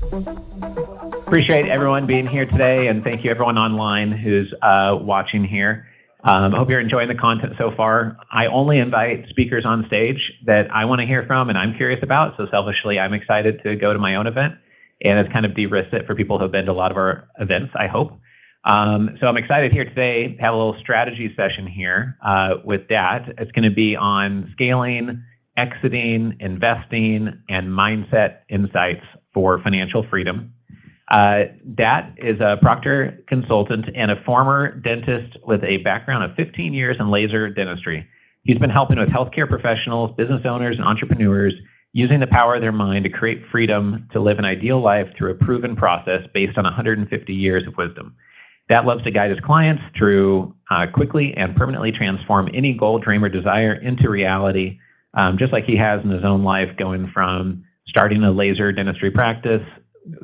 Appreciate everyone being here today, and thank you everyone online who's watching here. I hope you're enjoying the content so far. I only invite speakers on stage that I want to hear from and I'm curious about, so selfishly I'm excited to go to my own event, and it's kind of de-risked it for people who have been to a lot of our events, I hope. So I'm excited here today to have a little strategy session here with Dat. It's going to be on scaling, exiting, investing, and mindset insights for financial freedom. Dat is a proctor consultant and a former dentist with a background of 15 years in laser dentistry. He's been helping with healthcare professionals, business owners, and entrepreneurs using the power of their mind to create freedom to live an ideal life through a proven process based on 150 years of wisdom. Dat loves to guide his clients through quickly and permanently transform any goal, dream, or desire into reality, just like he has in his own life, going from starting a laser dentistry practice,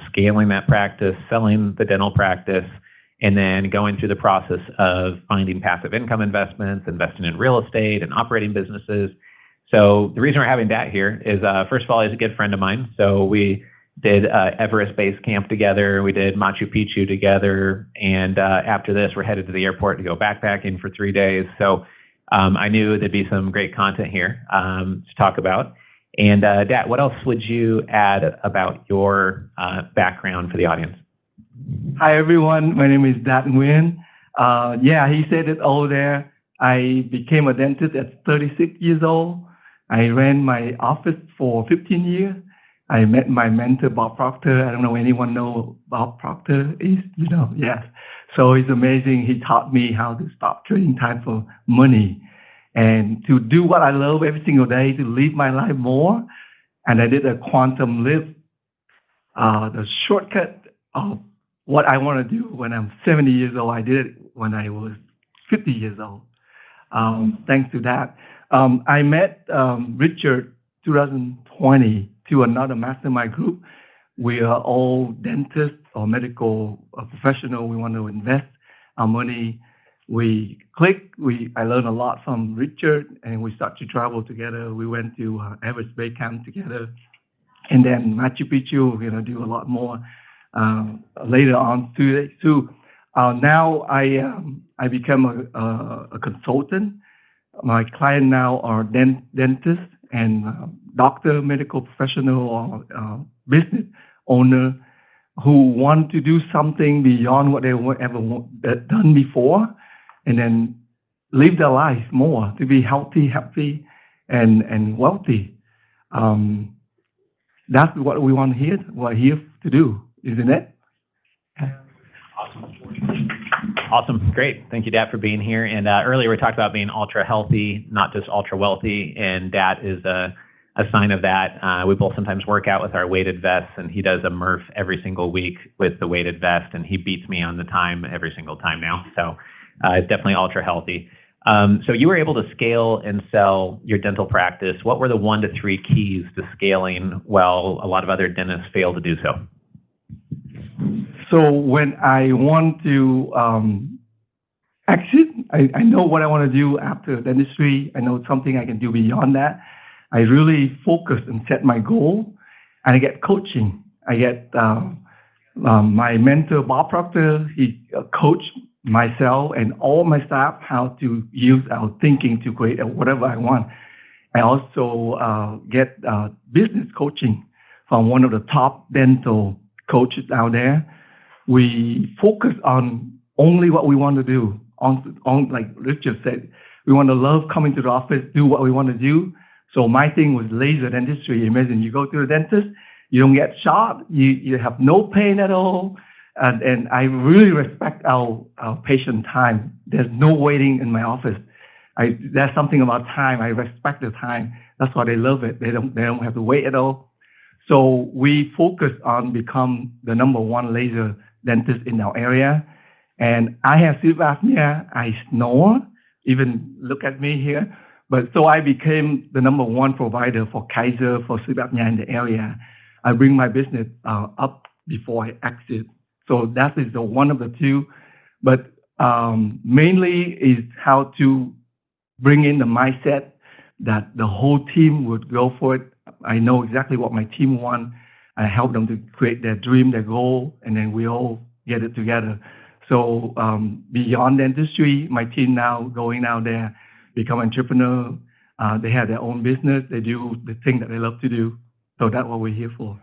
scaling that practice, selling the dental practice, and then going through the process of finding passive income investments, investing in real estate and operating businesses. So the reason we're having Dat here is, first of all, he's a good friend of mine. So we did Everest Base Camp together. We did Machu Picchu together. And after this, we're headed to the airport to go backpacking for 3 days. So I knew there'd be some great content here to talk about. And Dat, what else would you add about your background for the audience? Hi, everyone. My name is Dat Nguyen. Yeah, he said it all there. I became a dentist at 36 years old. I ran my office for 15 years. I met my mentor, Bob Proctor. I don't know if anyone know Bob Proctor is, yes. So it's amazing. He taught me how to stop trading time for money and to do what I love every single day, to live my life more. And I did a quantum leap, the shortcut of what I want to do when I'm 70 years old. I did it when I was 50 years old. Thanks to that. I met Richard 2020 to another mastermind group. We are all dentists or medical professionals. We want to invest our money. We click. I learned a lot from Richard, and we start to travel together. We went to Everest Base Camp together, and then Machu Picchu. We're gonna do a lot more later on today. So now I become a consultant. My client now are dentists and doctor, medical professional, or business owner who want to do something beyond what they ever done before, and then live their life more to be healthy, happy, and wealthy. That's what we want here. We're here to do, isn't it? Awesome. Great. Thank you, Dat, for being here. And earlier we talked about being ultra healthy, not just ultra wealthy, and Dat is a sign of that. We both sometimes work out with our weighted vests, and he does a Murph every single week with the weighted vest, and he beats me on the time every single time now. So it's definitely ultra healthy. So you were able to scale and sell your dental practice. What were the 1 to 3 keys to scaling while a lot of other dentists fail to do so? So when I want to exit, I know what I want to do after dentistry. I know something I can do beyond that. I really focus and set my goal, and I get coaching. I get my mentor, Bob Proctor. He coached myself and all my staff how to use our thinking to create whatever I want. I also get business coaching from one of the top dental coaches out there. We focus on only what we want to do. On like Richard said, we want to love coming to the office, do what we want to do. So my thing was laser dentistry. Imagine you go to the dentist, you don't get shot, you have no pain at all. And I really respect our patient time. There's no waiting in my office. There's something about time. I respect the time. That's why they love it. They don't have to wait at all. So we focus on become the #1 laser dentist in our area. And I have sleep apnea. I snore. Even look at me here. But so I became the #1 provider for Kaiser for sleep apnea in the area. I bring my business up before I exit. So that is the one of the two. But mainly is how to bring in the mindset that the whole team would go for it. I know exactly what my team want. I help them to create their dream, their goal, and then we all get it together. So beyond dentistry, my team now going out there, become entrepreneur. They have their own business. They do the thing that they love to do. So that's what we're here for.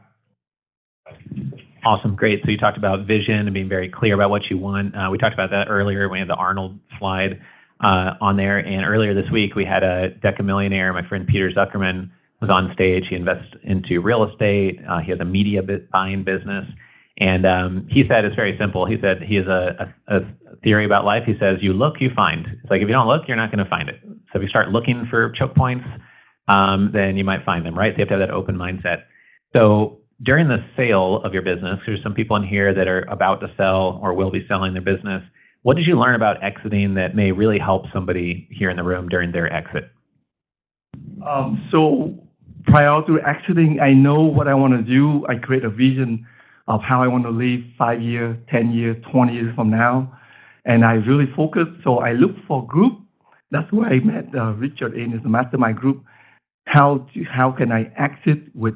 Awesome. Great. So you talked about vision and being very clear about what you want. We talked about that earlier. We had the Arnold slide on there. And earlier this week, we had a decamillionaire. My friend Peter Zuckerman was on stage. He invests into real estate. He has a media buying business. And he said it's very simple. He said he has a theory about life. He says, you look, you find. It's like if you don't look, you're not going to find it. So if you start looking for choke points, then you might find them, right? So you have to have that open mindset. So during the sale of your business, there's some people in here that are about to sell or will be selling their business. What did you learn about exiting that may really help somebody here in the room during their exit? So prior to exiting, I know what I want to do. I create a vision of how I want to live 5 years, 10 years, 20 years from now. And I really focus. So I look for a group. That's where I met Richard in his mastermind group. How can I exit with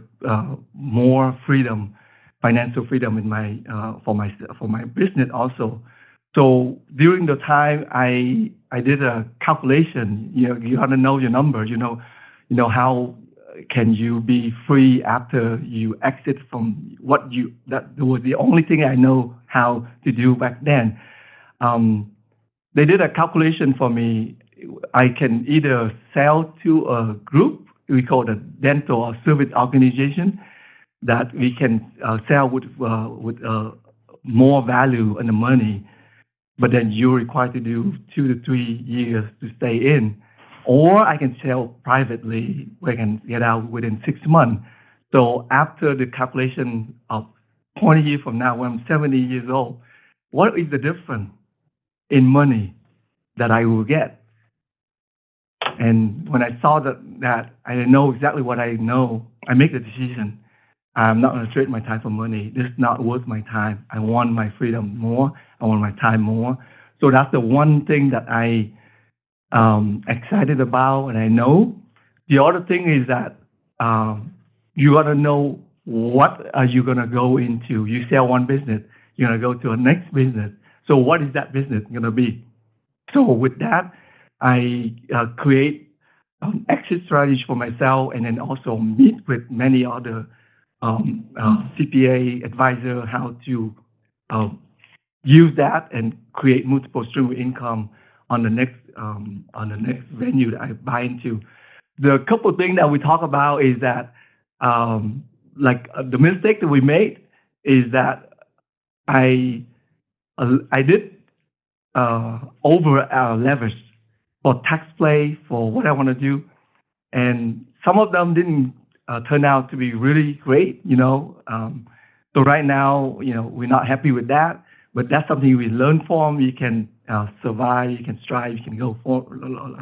more freedom, financial freedom in my for my business also. So during the time I did a calculation. You got to know your number. You know how can you be free after you exit from that was the only thing I know how to do back then. They did a calculation for me. I can either sell to a group, we call it a dental or service organization, that we can sell with more value and the money, but then you're required to do 2 to 3 years to stay in. Or I can sell privately, where I can get out within 6 months. So after the calculation of 20 years from now, when I'm 70 years old, what is the difference in money that I will get? And when I saw that I know exactly what I know, I make the decision. I'm not going to trade my time for money. This is not worth my time. I want my freedom more. I want my time more. So that's the one thing that I excited about, and I know. The other thing is that you got to know what are you going to go into. You sell one business, you're going to go to a next business. So what is that business going to be? So with that, I create exit strategy for myself, and then also meet with many other CPA advisor how to use that and create multiple stream of income on the next venue that I buy into. The couple of things that we talk about is that the mistake that we made is that I did over leverage for tax play for what I want to do, and some of them didn't turn out to be really great. So right now, we're not happy with that, but that's something we learn from. You can survive, you can strive, you can go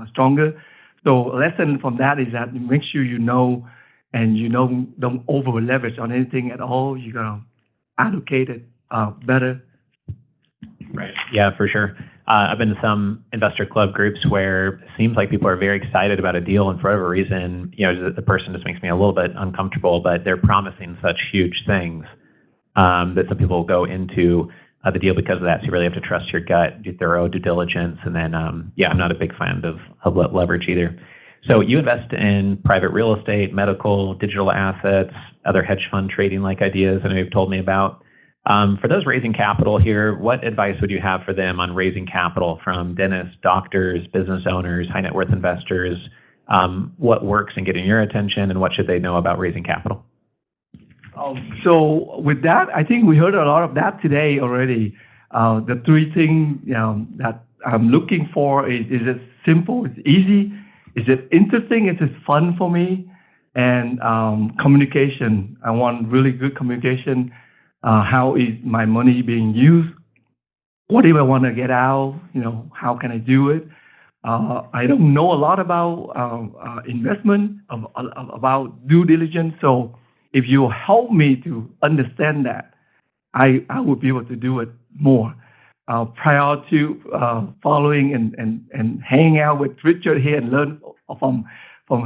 stronger. So a lesson from that is that make sure and don't over leverage on anything at all. You gotta allocate it better. Right. Yeah, for sure. I've been to some investor club groups where it seems like people are very excited about a deal, and for whatever reason, the person just makes me a little bit uncomfortable, but they're promising such huge things that some people go into the deal because of that. So you really have to trust your gut, do thorough due diligence, and then, I'm not a big fan of leverage either. So you invest in private real estate, medical, digital assets, other hedge fund trading like ideas that you've told me about. For those raising capital here, what advice would you have for them on raising capital from dentists, doctors, business owners, high net worth investors? What works in getting your attention, and what should they know about raising capital? So with that, I think we heard a lot of that today already. The three things that I'm looking for is it simple, it's easy, is it interesting, is it fun for me, and communication. I want really good communication. How is my money being used? What do I want to get out? How can I do it? I don't know a lot about investment, about due diligence. So if you help me to understand that, I would be able to do it more. Prior to following and hanging out with Richard here and learn from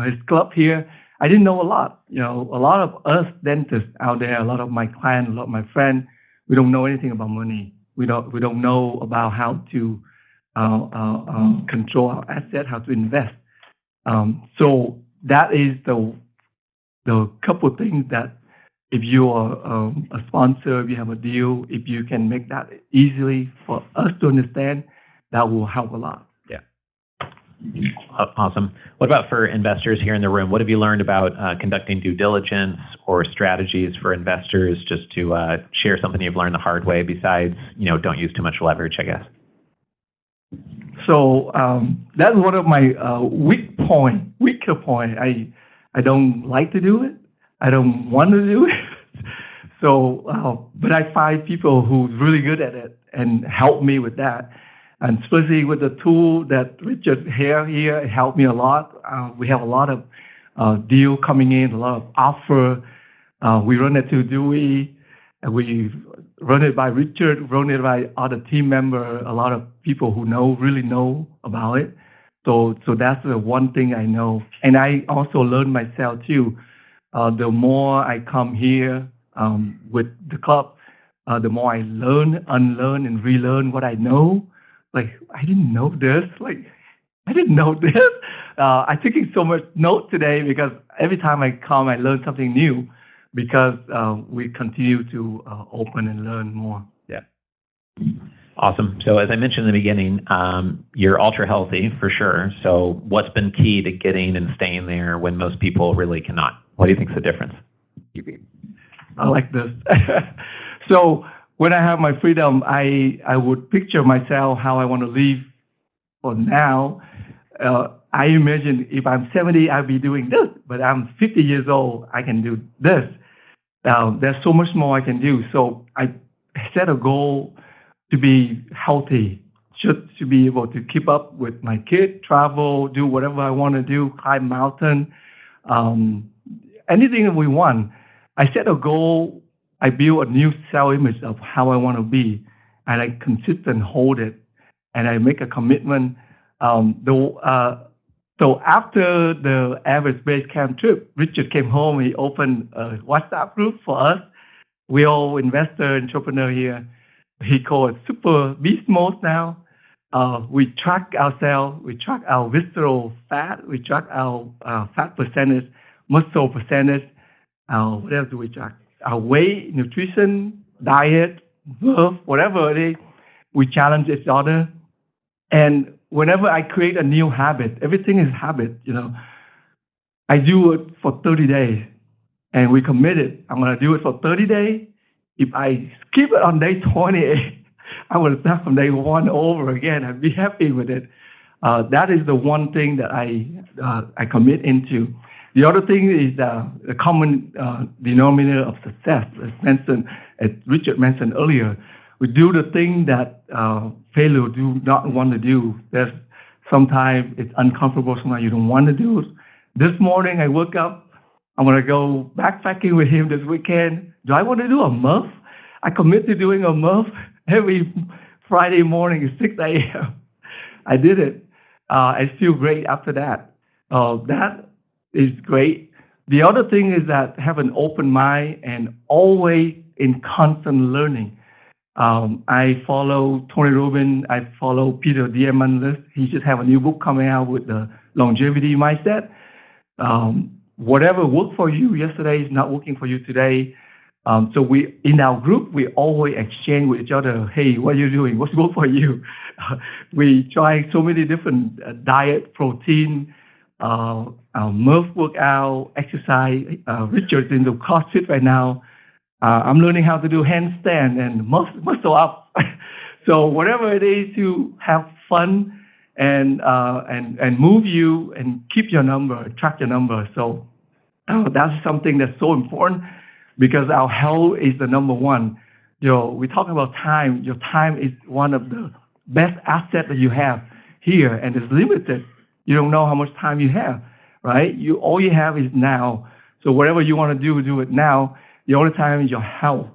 his club here, I didn't know a lot. You know, a lot of us dentists out there, a lot of my clients, a lot of my friends, we don't know anything about money. We don't know about how to control our asset, how to invest. So that is the couple of things that if you are a sponsor, if you have a deal, if you can make that easily for us to understand, that will help a lot. Yeah. Awesome. What about for investors here in the room? What have you learned about conducting due diligence or strategies for investors, just to share something you've learned the hard way besides, don't use too much leverage, I guess? So that's one of my weaker point. I don't like to do it. I don't want to do it. So, but I find people who's really good at it and help me with that. And especially with the tool that Richard here helped me a lot. We have a lot of deal coming in, a lot of offer. We run it to Dewey. We run it by Richard, run it by other team member, a lot of people who really know about it. So that's the one thing I know. And I also learned myself too. The more I come here with the club, the more I learn, unlearn, and relearn what I know. Like, I didn't know this. I didn't know this. I'm taking so much note today because every time I come, I learn something new because we continue to open and learn more. Yeah. Awesome. So as I mentioned in the beginning, you're ultra healthy for sure. So what's been key to getting and staying there when most people really cannot? What do you think is the difference? I like this. So when I have my freedom, I would picture myself how I want to live for now. I imagine if I'm 70, I'll be doing this, but I'm 50 years old, I can do this. There's so much more I can do. So I set a goal to be healthy, just to be able to keep up with my kid, travel, do whatever I want to do, climb mountain, anything that we want. I set a goal. I build a new self-image of how I want to be, and I consistent hold it, and I make a commitment. So after the average base camp trip, Richard came home. He opened a WhatsApp group for us. We all investor, entrepreneur here. He called it Super Beast Mode now. We track ourselves. We track our visceral fat. We track our fat percentage, muscle percentage. What else do we track? Our weight, nutrition, diet, birth, whatever it is. We challenge each other. And whenever I create a new habit, everything is habit, I do it for 30 days. And we committed, I'm going to do it for 30 days. If I skip it on day 28, I will start from day one over again. I'd be happy with it. That is the one thing that I commit into. The other thing is the common denominator of success, as Richard mentioned earlier. We do the thing that failure do not want to do. There's sometimes it's uncomfortable, sometimes you don't want to do it. This morning I woke up, I'm going to go backpacking with him this weekend. Do I want to do a month? I commit to doing a month every Friday morning at 6 a.m. I did it. I feel great after that. That is great. The other thing is that have an open mind and always in constant learning. I follow Tony Robbins. I follow Peter Diamandis. He just have a new book coming out with the longevity mindset. Whatever worked for you yesterday is not working for you today. So we, in our group, we always exchange with each other. Hey, what are you doing? What's good for you? We try so many different diet, protein, mirth workout, exercise. Richard's into CrossFit right now. I'm learning how to do handstand and muscle up. So whatever it is to have fun and move you and keep your number, track your number. So that's something that's so important because our health is the number one. We talk about time. Your time is one of the best assets that you have here, and it's limited. You don't know how much time you have, right? All you have is now. So whatever you want to do, do it now. The only time is your health.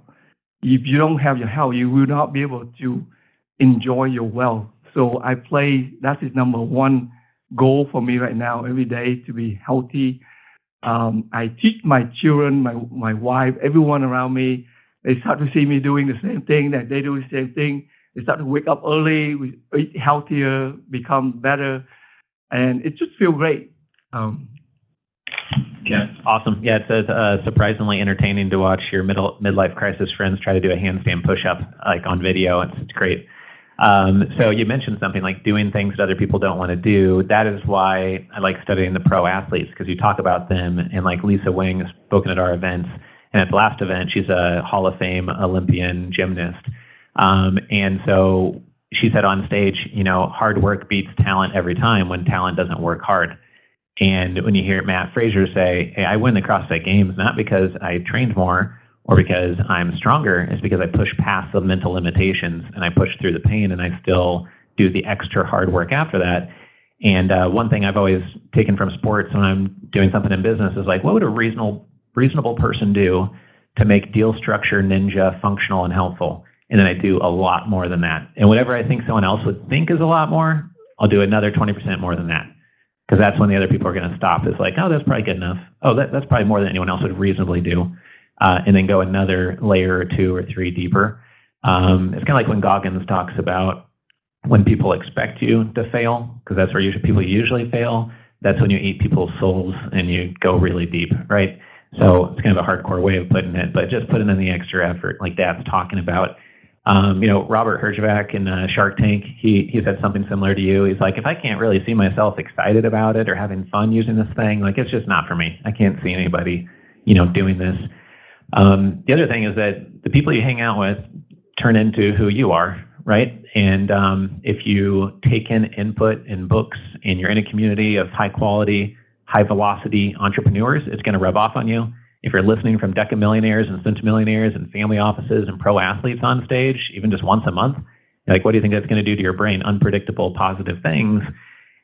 If you don't have your health, you will not be able to enjoy your wealth. So that is number one goal for me right now, every day to be healthy. I teach my children, my wife, everyone around me. They start to see me doing the same thing, that they do the same thing. They start to wake up early, we eat healthier, become better, and it just feels great. Yeah, awesome. Yeah, it's surprisingly entertaining to watch your midlife crisis friends try to do a handstand push-up like on video. It's great. So you mentioned something like doing things that other people don't want to do. That is why I like studying the pro athletes, because you talk about them, and like Lisa Wing has spoken at our events, and at the last event, she's a Hall of Fame Olympian gymnast. And so she said on stage, hard work beats talent every time when talent doesn't work hard. And when you hear Matt Fraser say, hey, I win the CrossFit Games not because I trained more or because I'm stronger, it's because I push past the mental limitations and I push through the pain and I still do the extra hard work after that. And one thing I've always taken from sports when I'm doing something in business is like, what would a reasonable person do to make deal structure ninja functional and helpful? And then I do a lot more than that. And whatever I think someone else would think is a lot more, I'll do another 20% more than that. Because that's when the other people are going to stop. It's like, oh, that's probably good enough. Oh, that's probably more than anyone else would reasonably do. And then go another layer or 2 or 3 deeper. It's kind of like when Goggins talks about when people expect you to fail, because that's where people usually fail. That's when you eat people's souls and you go really deep, right? So it's kind of a hardcore way of putting it, but just putting in the extra effort like Dad's talking about. Robert Herjavec in Shark Tank, he said something similar to you. He's like, if I can't really see myself excited about it or having fun using this thing, like it's just not for me. I can't see anybody, doing this. The other thing is that the people you hang out with turn into who you are, right? And if you take in input in books and you're in a community of high quality, high velocity entrepreneurs, it's going to rub off on you. If you're listening from decamillionaires and centimillionaires and family offices and pro athletes on stage, even just once a month, like, what do you think that's going to do to your brain? Unpredictable, positive things.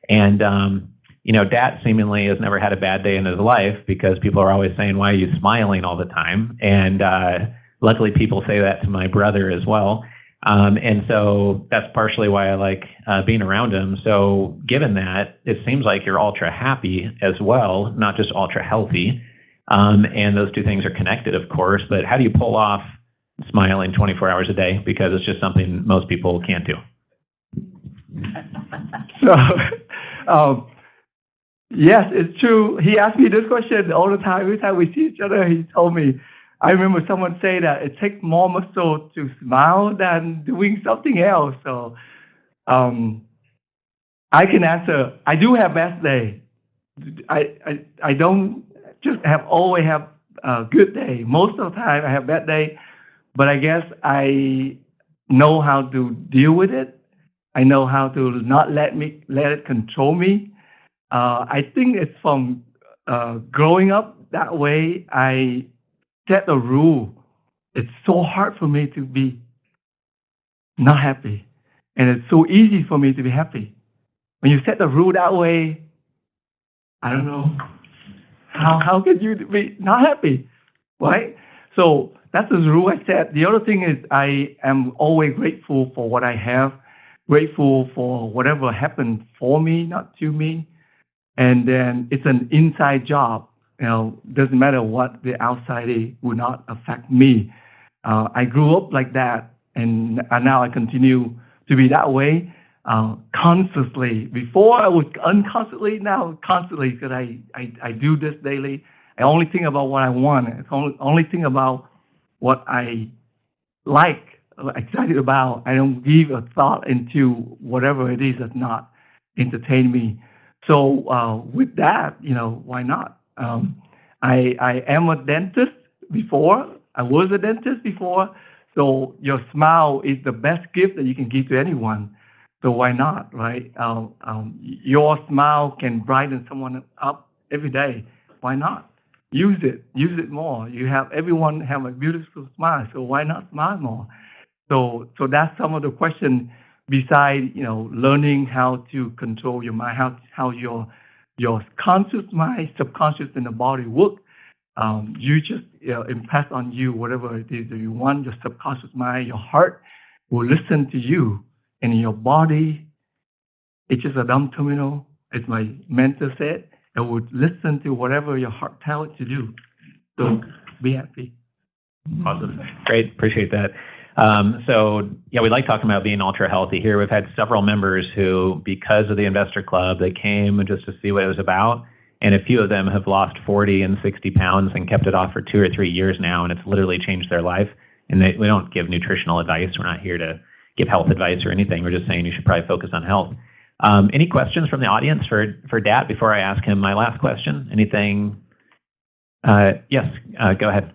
And, Dad seemingly has never had a bad day in his life because people are always saying, why are you smiling all the time? And luckily people say that to my brother as well. And so that's partially why I like being around him. So given that, it seems like you're ultra happy as well, not just ultra healthy. And those two things are connected, of course, but how do you pull off smiling 24 hours a day? Because it's just something most people can't do. So, yes, it's true. He asked me this question all the time. Every time we see each other, he told me, I remember someone say that it takes more muscle to smile than doing something else. So, I can answer, I do have bad day. I don't just always have a good day. Most of the time I have bad day, but I guess I know how to deal with it. I know how to not let it control me. I think it's from growing up that way. I set a rule. It's so hard for me to be not happy, and it's so easy for me to be happy. When you set the rule that way, I don't know. How can you be not happy, right? So that's the rule I set. The other thing is I am always grateful for what I have, grateful for whatever happened for me, not to me. And then it's an inside job. Doesn't matter what the outside is, will not affect me. I grew up like that, and now I continue to be that way. Consciously. Before I was unconsciously, now constantly, because I do this daily. I only think about what I want. I only think about what I like, excited about. I don't give a thought into whatever it is that's not entertain me. So with that, why not? I am a dentist before. I was a dentist before. So your smile is the best gift that you can give to anyone. So why not, right? Your smile can brighten someone up every day. Why not? Use it. Use it more. Everyone have a beautiful smile. So why not smile more? So that's some of the questions. Besides, learning how to control your mind, how your conscious mind, subconscious, and the body work. You just impress on you whatever it is that you want. Your subconscious mind, your heart will listen to you. And in your body, it's just a dumb terminal, as my mentor said. and would listen to whatever your heart tells it to do. So be happy. Awesome. Great. Appreciate that. So yeah, we like talking about being ultra healthy here. We've had several members who, because of the investor club, they came just to see what it was about. And a few of them have lost 40 and 60 pounds and kept it off for 2 or 3 years now. And it's literally changed their life. And we don't give nutritional advice. We're not here to give health advice or anything. We're just saying you should probably focus on health. Any questions from the audience for Dat before I ask him my last question? Anything? Yes, go ahead.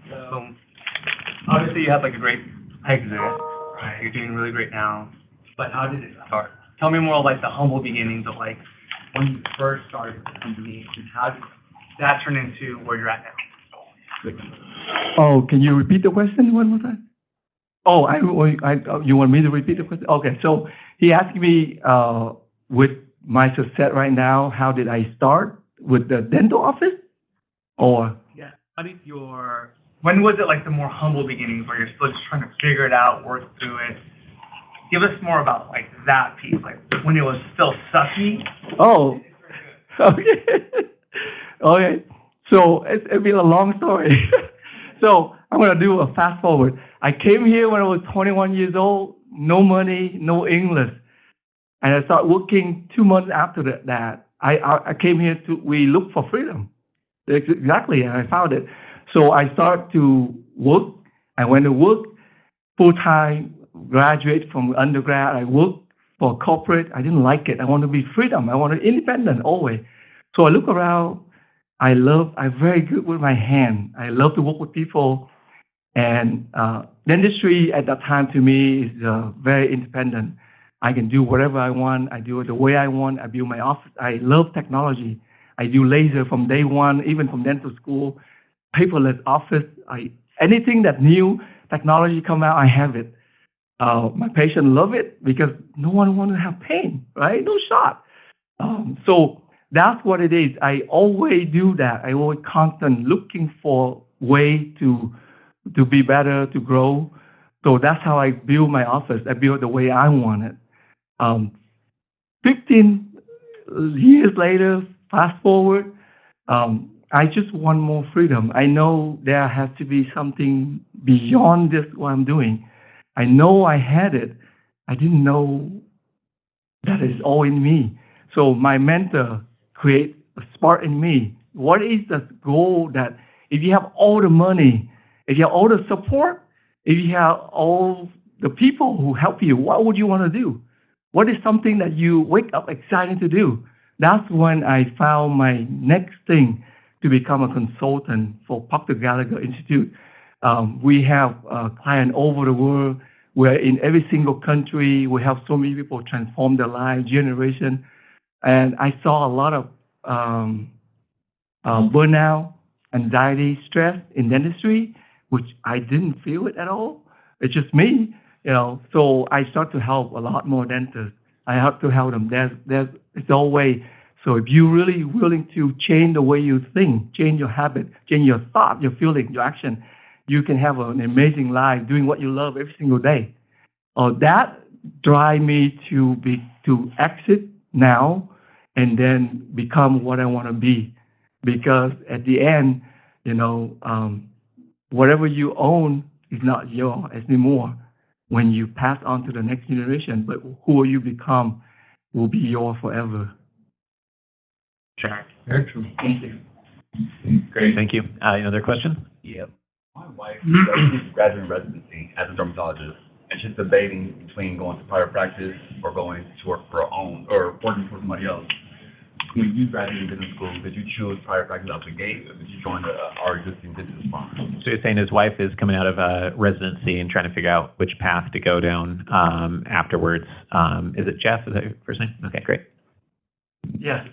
So obviously you had like a great exit, right? You're doing really great now. But how did it start? Tell me more like the humble beginnings of like when you first started the company and how did that turn into where you're at now? Oh, can you repeat the question one more time? Oh, you want me to repeat the question? Okay, so he asked me with my success right now, how did I start with the dental office? Or yeah, when was it like the more humble beginnings where you're still just trying to figure it out, work through it? Give us more about like that piece, like when it was still sucky. Oh, okay. Okay. So it's been a long story. So I'm going to do a fast forward. I came here when I was 21 years old, no money, no English. And I started working 2 months after that. I came here we looked for freedom. Exactly, and I found it. So I started to work. I went to work full-time, graduate from undergrad. I worked for corporate. I didn't like it. I want to be freedom. I want to be independent always. So I look around. I'm very good with my hand. I love to work with people. And dentistry at that time to me is very independent. I can do whatever I want. I do it the way I want. I build my office. I love technology. I do laser from day one, even from dental school, paperless office. Anything that new technology come out, I have it. My patients love it because no one wants to have pain, right? No shot. So that's what it is. I always do that. I always constant looking for way to be better, to grow. So that's how I build my office. I build the way I want it. 15 years later, fast forward, I just want more freedom. I know there has to be something beyond this what I'm doing. I know I had it. I didn't know that it's all in me. So my mentor create a spark in me. What is the goal that if you have all the money, if you have all the support, if you have all the people who help you, what would you want to do? What is something that you wake up excited to do? That's when I found my next thing to become a consultant for Proctor Gallagher Institute. We have clients over the world. We're in every single country. We have so many people transform their lives, generation. And I saw a lot of burnout, anxiety, stress in dentistry, which I didn't feel it at all. It's just me, So I start to help a lot more dentists. I have to help them. It's always. So if you're really willing to change the way you think, change your habit, change your thought, your feeling, your action, you can have an amazing life doing what you love every single day. That drive me to exit now and then become what I want to be. Because at the end, whatever you own is not yours anymore when you pass on to the next generation. But who you become will be yours forever. Sure. Very true. Thank you. Great. Thank you. Another question? Yeah. My wife is graduating residency as a dermatologist, and she's debating between going to private practice or going to work for her own or working for somebody else. When you graduated business school, did you choose private practice out the gate, or did you join our existing business firm? So you're saying his wife is coming out of residency and trying to figure out which path to go down afterwards. Is it Jeff? Is that your first name? Okay, great. Yes.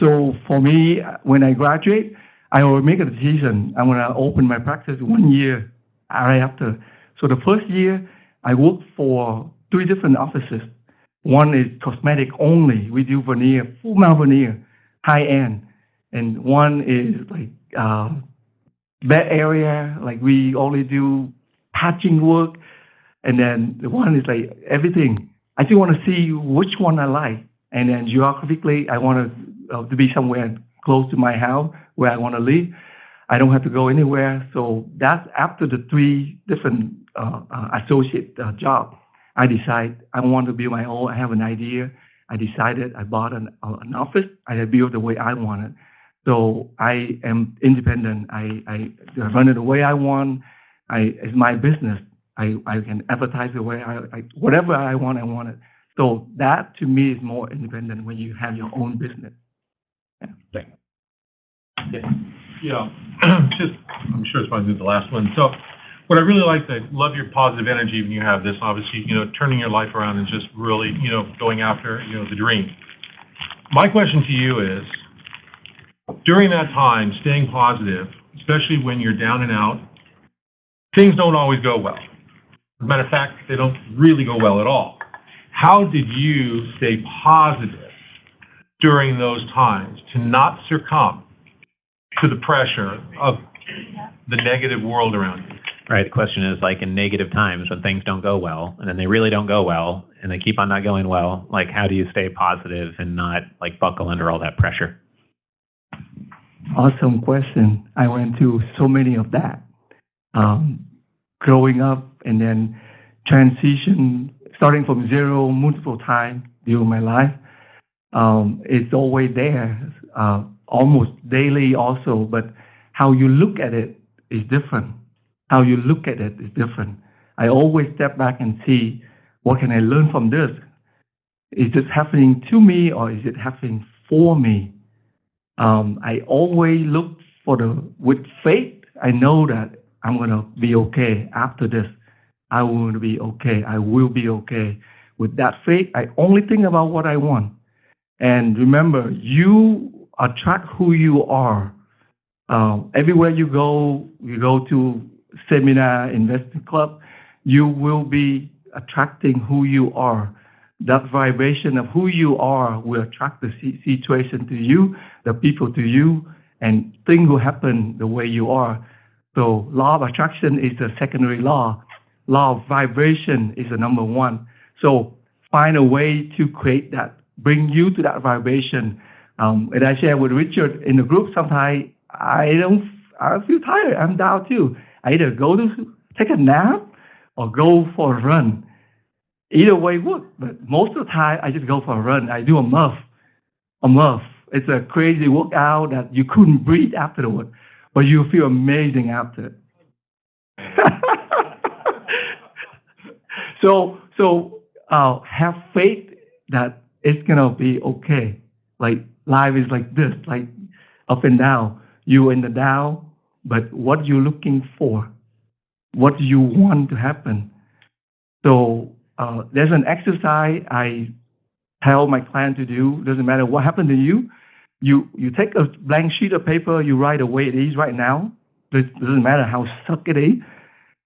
So for me, when I graduate, I will make a decision. I'm going to open my practice 1 year right after. So the first year, I worked for 3 different offices. One is cosmetic only. We do veneer, full mouth veneer, high end. And one is like bed area, like we only do patching work. And then the one is like everything. I just want to see which one I like And then geographically, I want to be somewhere close to my house where I want to live. I don't have to go anywhere. So that's after the 3 different associate jobs. I decide I want to build my own. I have an idea. I decided I bought an office. I built the way I want it. So I am independent. I run it the way I want. It's my business. I can advertise the way whatever I want it. So that to me is more independent when you have your own business. Yeah. Just, I'm sure it's probably the last one. So what I really like, I love your positive energy when you have this, obviously, turning your life around and just really, going after, the dream. My question to you is, during that time, staying positive, especially when you're down and out, things don't always go well. As a matter of fact, they don't really go well at all. How did you stay positive during those times to not succumb to the pressure of the negative world around you? Right. The question is, like, in negative times when things don't go well, and then they really don't go well, and they keep on not going well, like, how do you stay positive and not, like, buckle under all that pressure? Awesome question. I went through so many of that. Growing up and then transition, starting from zero multiple times during my life. It's always there, almost daily also, but how you look at it is different. How you look at it is different. I always step back and see, what can I learn from this? Is this happening to me or is it happening for me? I always look with faith. I know that I'm going to be okay after this. I will be okay. I will be okay. With that faith, I only think about what I want. And remember, you attract who you are. Everywhere you go to seminar, investing club, you will be attracting who you are. That vibration of who you are will attract the situation to you, the people to you, and things will happen the way you are. So law of attraction is the secondary law. Law of vibration is the number one. So find a way to create that, bring you to that vibration. And I share with Richard in the group, sometimes I feel tired. I'm down too. I either go to take a nap or go for a run. Either way works, but most of the time I just go for a run. I do a muff. It's a crazy workout that you couldn't breathe afterward, but you feel amazing after. So have faith that it's gonna be okay. Like life is like this, like up and down. You in the down, but what you're looking for, what you want to happen. So there's an exercise I tell my client to do. Doesn't matter what happened to you. You take a blank sheet of paper, you write the way it is right now. It doesn't matter how suck it is.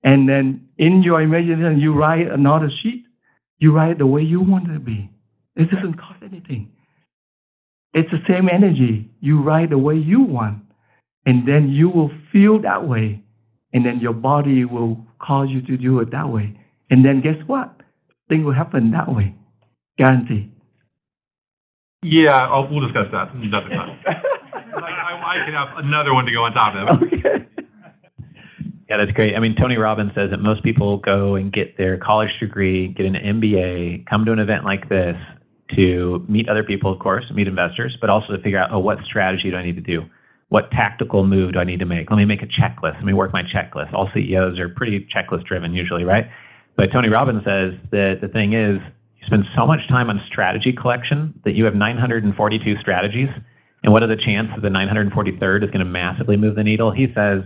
And then in your imagination, you write another sheet. You write the way you want it to be. It doesn't cost anything. It's the same energy. You write the way you want. And then you will feel that way. And then your body will cause you to do it that way. And then guess what? Things will happen that way. Guarantee. Yeah, we'll discuss that another time. I can have another one to go on top of it. Okay. Yeah, that's great. I mean, Tony Robbins says that most people go and get their college degree, get an MBA, come to an event like this to meet other people, of course, meet investors, but also to figure out, what strategy do I need to do? What tactical move do I need to make? Let me make a checklist. Let me work my checklist. All CEOs are pretty checklist driven usually, right? But Tony Robbins says that the thing is, you spend so much time on strategy collection that you have 942 strategies. And what are the chances the 943rd is going to massively move the needle? He says,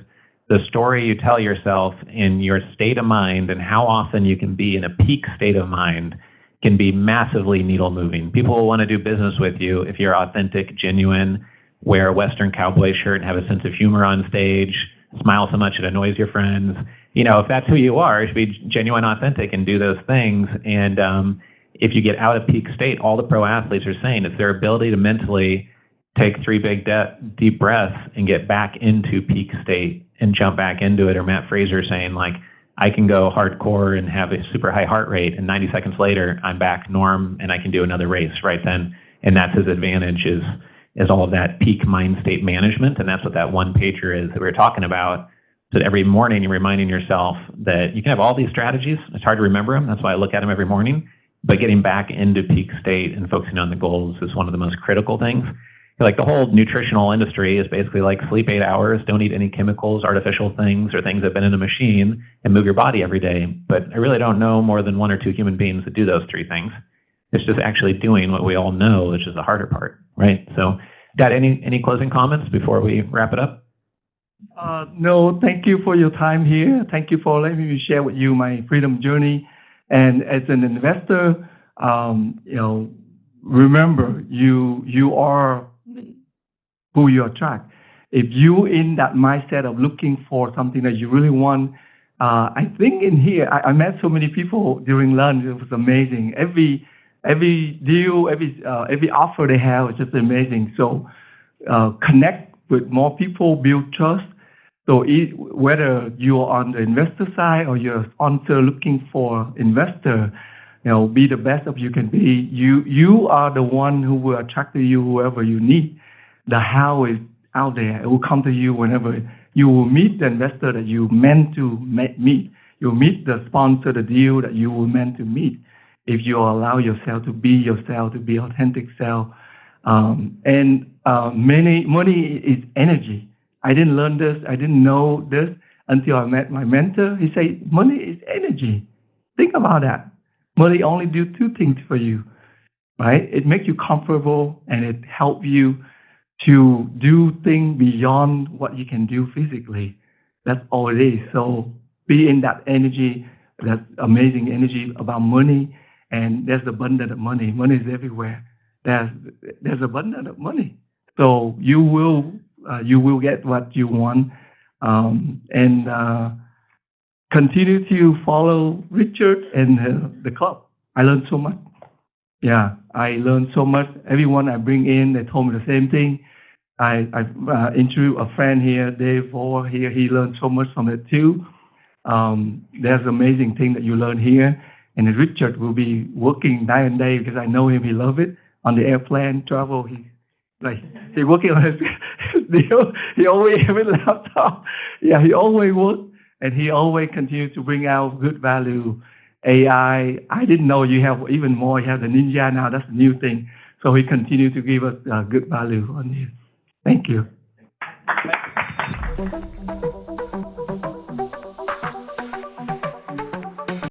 the story you tell yourself in your state of mind and how often you can be in a peak state of mind can be massively needle moving. People will want to do business with you if you're authentic, genuine, wear a Western cowboy shirt and have a sense of humor on stage, smile so much it annoys your friends. If that's who you are, you should be genuine, authentic, and do those things. And if you get out of peak state, all the pro athletes are saying it's their ability to mentally take 3 big deep breaths and get back into peak state and jump back into it. Or Matt Fraser saying, like, I can go hardcore and have a super high heart rate, and 90 seconds later, I'm back norm and I can do another race right then. And that's his advantage is all of that peak mind state management. And that's what that one pager is that we were talking about. So that every morning you're reminding yourself that you can have all these strategies. It's hard to remember them. That's why I look at them every morning. But getting back into peak state and focusing on the goals is one of the most critical things. Like the whole nutritional industry is basically like sleep 8 hours, don't eat any chemicals, artificial things, or things that have been in a machine, and move your body every day. But I really don't know more than 1 or 2 human beings that do those 3 things. It's just actually doing what we all know, which is the harder part, right? So, Dad, any closing comments before we wrap it up? No, thank you for your time here. Thank you for letting me share with you my freedom journey. And as an investor, remember you are who you attract. If you in that mindset of looking for something that you really want, I think in here I met so many people during lunch. It was amazing. Every deal, every offer they have is just amazing. So connect with more people, build trust. So whether you're on the investor side or you're a sponsor looking for investor, be the best of you can be. You are the one who will attract to you whoever you need. The how is out there. It will come to you whenever you will meet the investor that you meant to meet. You'll meet the sponsor, the deal that you were meant to meet. If you allow yourself to be authentic self. Money is energy. I didn't learn this. I didn't know this until I met my mentor. He said, money is energy. Think about that. Money only do 2 things for you, right? It makes you comfortable and it helps you to do things beyond what you can do physically. That's all it is. So be in that energy, that amazing energy about money. And there's abundance of money. Money is everywhere. There's abundance of money. So you will get what you want. Continue to follow Richard and the club. I learned so much. Yeah, I learned so much. Everyone I bring in, they told me the same thing. I've interviewed a friend here, Dave Vore here. He learned so much from it too. There's amazing thing that you learn here. And Richard will be working night and day because I know him. He loves it. On the airplane travel, he's working on his deal. He always have a laptop. Yeah, he always works. And he always continues to bring out good value. AI, I didn't know you have even more. You have the Ninja now. That's a new thing. So he continues to give us good value on this. Thank you.